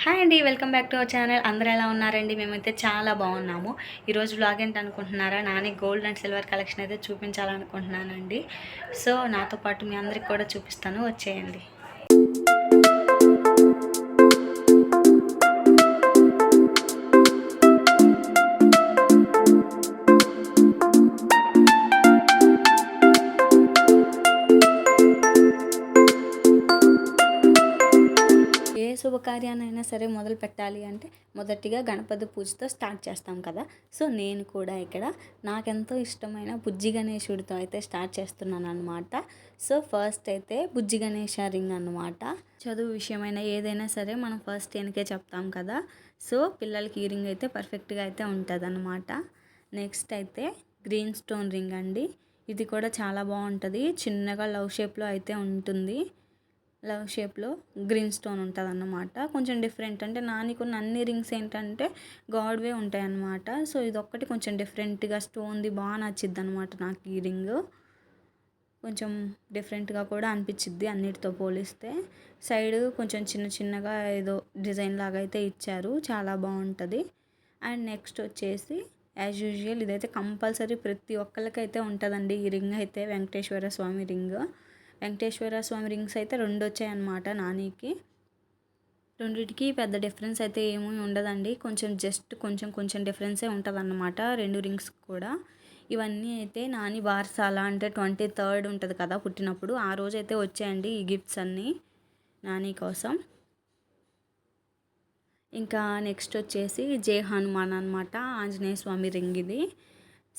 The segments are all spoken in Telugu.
హాయ్ అండి. Welcome back to our channel. అందరూ ఎలా ఉన్నారండి? మేమైతే చాలా బాగున్నాము. ఈరోజు వ్లాగ్ ఏంటనుకుంటున్నారా? Nani gold and silver collection అయితే చూపించాలనుకుంటున్నానండి. సో నాతో పాటు మీ అందరికి కూడా చూపిస్తాను, వచ్చేయండి. శుభకార్యాన్నైనా సరే మొదలు పెట్టాలి అంటే మొదటిగా గణపతి పూజతో స్టార్ట్ చేస్తాం కదా. సో నేను కూడా ఇక్కడ నాకెంతో ఇష్టమైన బుజ్జి గణేశుడితో అయితే స్టార్ట్ చేస్తున్నాను అనమాట. సో ఫస్ట్ అయితే బుజ్జి గణేష రింగ్ అనమాట. చదువు విషయమైన ఏదైనా సరే మనం ఫస్ట్ వెనకే చెప్తాం కదా. సో పిల్లలకి ఈ రింగ్ అయితే పర్ఫెక్ట్గా అయితే ఉంటుంది అనమాట. నెక్స్ట్ అయితే గ్రీన్ స్టోన్ రింగ్ అండి. ఇది కూడా చాలా బాగుంటుంది. చిన్నగా లవ్ షేప్లో అయితే ఉంటుంది. లవ్ షేప్లో గ్రీన్ స్టోన్ ఉంటుంది అన్నమాట. కొంచెం డిఫరెంట్, అంటే నానికున్న అన్ని రింగ్స్ ఏంటంటే గాడ్వే ఉంటాయి అన్నమాట. సో ఇది ఒక్కటి కొంచెం డిఫరెంట్గా స్టోన్ది బాగా నచ్చిద్ది అనమాట నాకు. ఈ రింగ్ కొంచెం డిఫరెంట్గా కూడా అనిపించిద్ది అన్నిటితో పోలిస్తే. సైడ్ కొంచెం చిన్న చిన్నగా ఏదో డిజైన్ లాగా అయితే ఇచ్చారు, చాలా బాగుంటుంది. అండ్ నెక్స్ట్ వచ్చేసి యాజ్ యూజువల్ ఇదైతే కంపల్సరీ ప్రతి ఒక్కరికైతే ఉంటుందండి ఈ రింగ్ అయితే. వెంకటేశ్వర స్వామి రింగ్. వెంకటేశ్వర స్వామి రింగ్స్ అయితే 2 వచ్చాయన్నమాట నానికి. రెండిటికి పెద్ద డిఫరెన్స్ అయితే ఏమీ ఉండదండి. కొంచెం జస్ట్ కొంచెం డిఫరెన్సే ఉంటుంది అన్నమాట 2 రింగ్స్ కూడా. ఇవన్నీ అయితే నాని బార్సాల అంటే 23rd ఉంటుంది కదా పుట్టినప్పుడు, ఆ రోజు అయితే వచ్చాయండి ఈ గిఫ్ట్స్ అన్నీ నాని కోసం. ఇంకా నెక్స్ట్ వచ్చేసి జై హనుమాన్ అనమాట, ఆంజనేయ స్వామి రింగ్. ఇది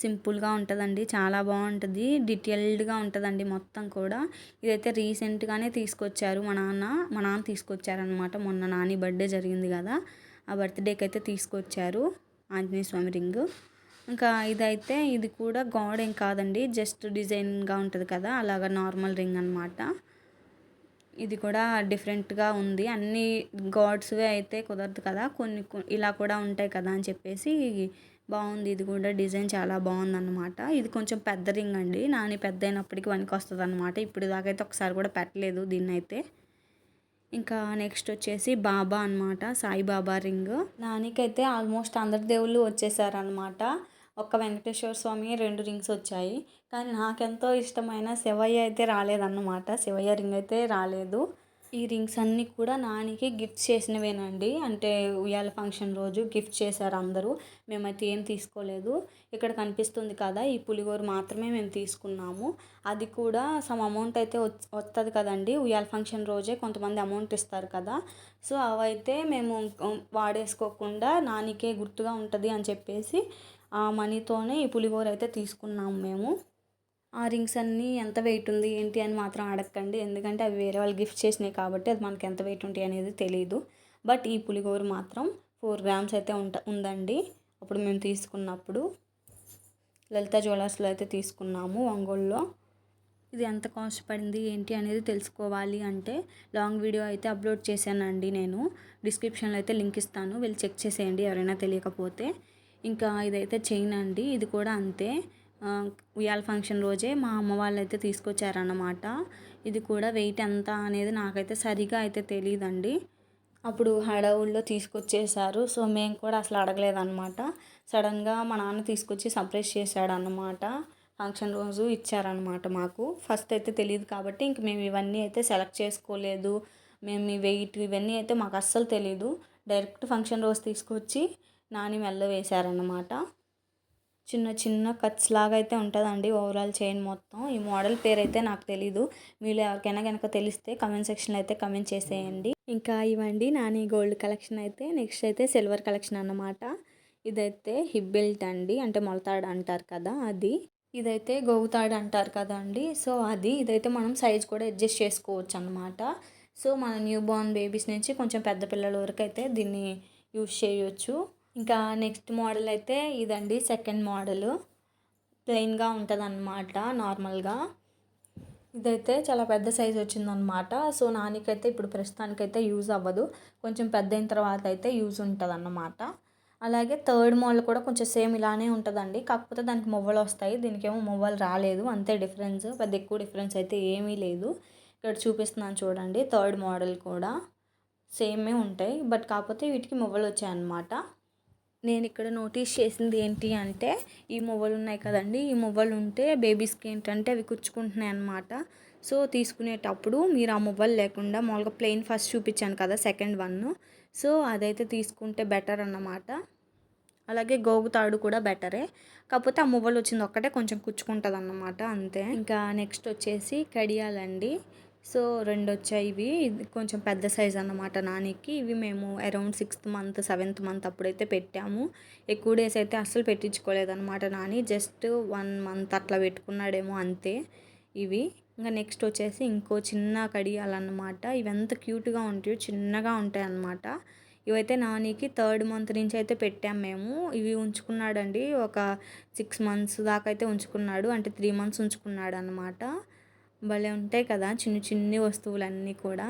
సింపుల్గా ఉంటుందండి, చాలా బాగుంటుంది, డీటెయిల్డ్గా ఉంటుందండి మొత్తం కూడా. ఇదైతే రీసెంట్గానే తీసుకొచ్చారు మా నాన్న తీసుకొచ్చారనమాట. మొన్న నాని బర్త్డే జరిగింది కదా, ఆ బర్త్డేకి అయితే తీసుకొచ్చారు ఆంజనేయ స్వామి రింగ్. ఇంకా ఇదైతే ఇది కూడా గాడ్ ఏం కాదండి, జస్ట్ డిజైన్గా ఉంటుంది కదా, అలాగా నార్మల్ రింగ్ అనమాట. ఇది కూడా డిఫరెంట్గా ఉంది. అన్ని గాడ్స్వే అయితే కుదరదు కదా, కొన్ని ఇలా కూడా ఉంటాయి కదా అని చెప్పేసి బాగుంది. ఇది కూడా డిజైన్ చాలా బాగుందన్నమాట. ఇది కొంచెం పెద్ద రింగ్ అండి, నాని పెద్ద అయినప్పటికీ వనికి వస్తుంది అనమాట. ఇప్పుడు దాకైతే ఒకసారి కూడా పెట్టలేదు దీన్ని అయితే. ఇంకా నెక్స్ట్ వచ్చేసి బాబా అనమాట, సాయిబాబా రింగ్. నానికైతే ఆల్మోస్ట్ అందరి దేవుళ్ళు వచ్చేసారనమాట. ఒక్క వెంకటేశ్వర స్వామి 2 రింగ్స్ వచ్చాయి. కానీ నాకెంతో ఇష్టమైన శివయ్య అయితే రాలేదన్నమాట. శివయ్య రింగ్ అయితే రాలేదు. ఈ రింగ్స్ అన్నీ కూడా నానికి గిఫ్ట్ చేసినవేనండి. అంటే ఉయ్యాల ఫంక్షన్ రోజు గిఫ్ట్ చేశారు అందరూ. మేమైతే ఏం తీసుకోలేదు. ఇక్కడ కనిపిస్తుంది కదా, ఈ పులిగోరు మాత్రమే మేము తీసుకున్నాము. అది కూడా సమ్ అమౌంట్ అయితే వస్తుంది కదండి, ఉయ్యాల ఫంక్షన్ రోజే కొంతమంది అమౌంట్ ఇస్తారు కదా. సో అవైతే మేము వాడేసుకోకుండా నానికే గుర్తుగా ఉంటుంది అని చెప్పేసి ఆ మనీతోనే ఈ పులిగోర అయితే తీసుకున్నాము మేము. ఆ రింగ్స్ అన్నీ ఎంత వెయిట్ ఉంది ఏంటి అని మాత్రం అడగండి, ఎందుకంటే అవి వేరే వాళ్ళు గిఫ్ట్ చేసినాయి కాబట్టి అది మనకి ఎంత వెయిట్ ఉంటాయి అనేది తెలియదు. బట్ ఈ పులిగోర మాత్రం 4 grams అయితే ఉందండి అప్పుడు మేము తీసుకున్నప్పుడు. లలిత జ్యువెలర్స్లో అయితే తీసుకున్నాము ఒంగోలులో. ఇది ఎంత కాస్ట్ పడింది ఏంటి అనేది తెలుసుకోవాలి అంటే లాంగ్ వీడియో అయితే అప్లోడ్ చేశానండి నేను. డిస్క్రిప్షన్లో అయితే లింక్ ఇస్తాను, వెళ్ళి చెక్ చేసేయండి ఎవరైనా తెలియకపోతే. ఇంకా ఇదైతే చైన్ అండి, ఇది కూడా అంతే. ఉయ్యాల ఫంక్షన్ రోజే మా అమ్మ వాళ్ళు అయితే తీసుకొచ్చారన్నమాట. ఇది కూడా వెయిట్ ఎంత అనేది నాకైతే సరిగా అయితే తెలియదండి. అప్పుడు హడావుల్లో తీసుకొచ్చేసారు. సో మేము కూడా అసలు అడగలేదన్నమాట. సడన్గా మా నాన్న తీసుకొచ్చి సర్ప్రైజ్ చేశాడన్నమాట. ఫంక్షన్ రోజు ఇచ్చారనమాట మాకు. ఫస్ట్ అయితే తెలియదు కాబట్టి ఇంక మేము ఇవన్నీ అయితే సెలెక్ట్ చేసుకోలేదు. మేము ఈ వెయిట్ ఇవన్నీ అయితే మాకు అస్సలు తెలీదు. డైరెక్ట్ ఫంక్షన్ రోజు తీసుకొచ్చి నాని మెల్ల వేశారన్నమాట. చిన్న చిన్న కట్స్ లాగా అయితే ఉంటుందండి ఓవరాల్ చైన్ మొత్తం. ఈ మోడల్ పేరు అయితే నాకు తెలీదు, మీరు ఎవరికైనా కనుక తెలిస్తే కమెంట్ సెక్షన్లో అయితే కమెంట్ చేసేయండి. ఇంకా ఇవ్వండి నాని గోల్డ్ కలెక్షన్ అయితే. నెక్స్ట్ అయితే సిల్వర్ కలెక్షన్ అన్నమాట. ఇదైతే హిప్ బెల్ట్ అండి, అంటే మొలతాడు అంటారు కదా అది. ఇదైతే గోగుతాడు అంటారు కదండి, సో అది. ఇదైతే మనం సైజ్ కూడా అడ్జస్ట్ చేసుకోవచ్చు అన్నమాట. సో మన న్యూ బోర్న్ బేబీస్ నుంచి కొంచెం పెద్ద పిల్లల వరకు అయితే దీన్ని యూజ్ చేయొచ్చు. ఇంకా నెక్స్ట్ మోడల్ అయితే ఇదండి, సెకండ్ మోడల్. ప్లెయిన్గా ఉంటుంది అన్నమాట నార్మల్గా. ఇదైతే చాలా పెద్ద సైజ్ వచ్చిందనమాట. సో నానికైతే ఇప్పుడు ప్రస్తుతానికైతే యూజ్ అవ్వదు, కొంచెం పెద్ద అయిన తర్వాత అయితే యూజ్ ఉంటుంది అన్నమాట. అలాగే థర్డ్ మోడల్ కూడా కొంచెం సేమ్ ఇలానే ఉంటుందండి, కాకపోతే దానికి మువ్వలు వస్తాయి, దీనికేమో మువ్వలు రాలేదు, అంతే డిఫరెన్స్. పెద్ద ఎక్కువ డిఫరెన్స్ అయితే ఏమీ లేదు. ఇక్కడ చూపిస్తున్నాను చూడండి థర్డ్ మోడల్ కూడా. సేమే ఉంటాయి. బట్ కాకపోతే వీటికి మువ్వలు వచ్చాయన్నమాట. నేను ఇక్కడ నోటీస్ చేసింది ఏంటి అంటే, ఈ మువ్వలు ఉన్నాయి కదండి, ఈ మువ్వలు ఉంటే బేబీస్కి ఏంటంటే అవి కుచ్చుకుంటున్నాయి అన్నమాట. సో తీసుకునేటప్పుడు మీరు ఆ మువ్వలు లేకుండా మామూలుగా ప్లెయిన్ ఫస్ట్ చూపించాను కదా సెకండ్ వన్, సో అదైతే తీసుకుంటే బెటర్ అన్నమాట. అలాగే గోగు తాడు కూడా బెటరే, కాకపోతే ఆ మువ్వలు వచ్చింది ఒక్కటే కొంచెం కుచ్చుకుంటుంది అన్నమాట, అంతే. ఇంకా నెక్స్ట్ వచ్చేసి కడియాలండి. సో 2 వచ్చాయి. ఇవి కొంచెం పెద్ద సైజ్ అన్నమాట నానికి. ఇవి మేము around 6th month 7th month అప్పుడైతే పెట్టాము. ఎక్కువ డేస్ అయితే అస్సలు పెట్టించుకోలేదన్నమాట నాని, జస్ట్ 1 మంత్ అట్లా పెట్టుకున్నాడేమో అంతే ఇవి. ఇంకా నెక్స్ట్ వచ్చేసి ఇంకో చిన్న కడియాలన్నమాట. ఇవి ఎంత క్యూట్గా ఉంటాయో, చిన్నగా ఉంటాయి అన్నమాట. ఇవైతే నానికి 3rd మంత్ నుంచి అయితే పెట్టాము మేము. ఇవి ఉంచుకున్నాడండి ఒక 6 మంత్స్ దాకా అయితే ఉంచుకున్నాడు, అంటే 3 మంత్స్ ఉంచుకున్నాడు అనమాట. భలే ఉంటాయి కదా చిన్ని చిన్ని వస్తువులన్నీ కూడా.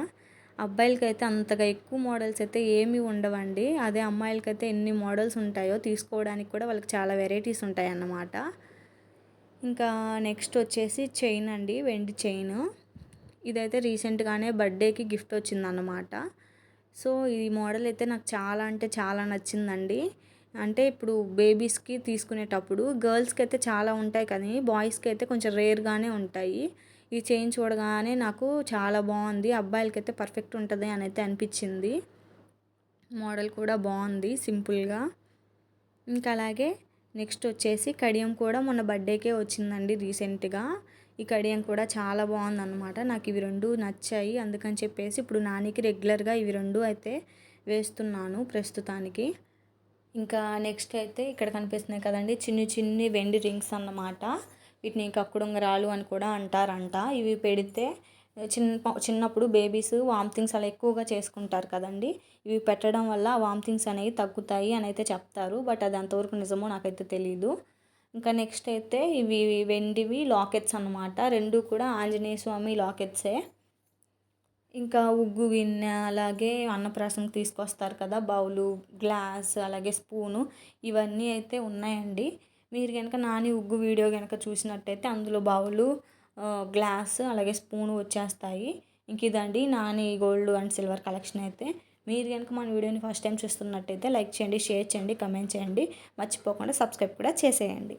అబ్బాయిలకైతే అంతగా ఎక్కువ మోడల్స్ అయితే ఏమీ ఉండవండి, అదే అమ్మాయిలకైతే ఎన్ని మోడల్స్ ఉంటాయో, తీసుకోవడానికి కూడా వాళ్ళకి చాలా వెరైటీస్ ఉంటాయి అన్నమాట. ఇంకా నెక్స్ట్ వచ్చేసి చైన్ అండి, వెండి చైన్. ఇదైతే రీసెంట్గానే బర్త్డేకి గిఫ్ట్ వచ్చిందన్నమాట. సో ఈ మోడల్ అయితే నాకు చాలా అంటే చాలా నచ్చిందండి. అంటే ఇప్పుడు బేబీస్కి తీసుకునేటప్పుడు గర్ల్స్కి అయితే చాలా ఉంటాయి, కానీ బాయ్స్కి అయితే కొంచెం రేర్గానే ఉంటాయి. ఈ చైన్ చూడగానే నాకు చాలా బాగుంది, అబ్బాయిలకైతే పర్ఫెక్ట్ ఉంటుంది అని అయితే అనిపించింది. మోడల్ కూడా బాగుంది సింపుల్గా. ఇంకా అలాగే నెక్స్ట్ వచ్చేసి కడియం కూడా మొన్న బర్త్డేకే వచ్చిందండి రీసెంట్గా. ఈ కడియం కూడా చాలా బాగుందన్నమాట, నాకు ఇవి 2 నచ్చాయి. అందుకని చెప్పేసి ఇప్పుడు నానికి రెగ్యులర్గా ఇవి 2 అయితే వేస్తున్నాను ప్రస్తుతానికి. ఇంకా నెక్స్ట్ అయితే ఇక్కడ కనిపిస్తున్నాయి కదండి చిన్ని చిన్ని వెండి రింగ్స్ అన్నమాట. వీటిని కక్కుడుంగరాలు అని కూడా అంటారంట. ఇవి పెడితే చిన్నప్పుడు బేబీస్ వామిటింగ్స్ అలా ఎక్కువగా చేసుకుంటారు కదండి, ఇవి పెట్టడం వల్ల వామిటింగ్స్ అనేవి తగ్గుతాయి అని అయితే చెప్తారు. బట్ అది అంతవరకు నిజమో నాకైతే తెలీదు. ఇంకా నెక్స్ట్ అయితే ఇవి వెండివి లాకెట్స్ అన్నమాట. 2 కూడా ఆంజనేయ స్వామి లాకెట్సే. ఇంకా ఉగ్గు గిన్నె, అలాగే అన్నప్రాసనకి తీసుకొస్తారు కదా బౌలు, గ్లాస్, అలాగే స్పూను, ఇవన్నీ అయితే ఉన్నాయండి. మీరు కనుక నాని ఉగ్గు వీడియో కనుక చూసినట్టయితే అందులో బౌలు, గ్లాస్, అలాగే స్పూను వచ్చేస్తాయి. ఇంక ఇదండి Nani gold and silver collection అయితే. మీరు కనుక మన వీడియోని ఫస్ట్ టైం చూస్తున్నట్టయితే లైక్ చేయండి, షేర్ చేయండి, కమెంట్ చేయండి, మర్చిపోకుండా సబ్స్క్రైబ్ కూడా చేసేయండి.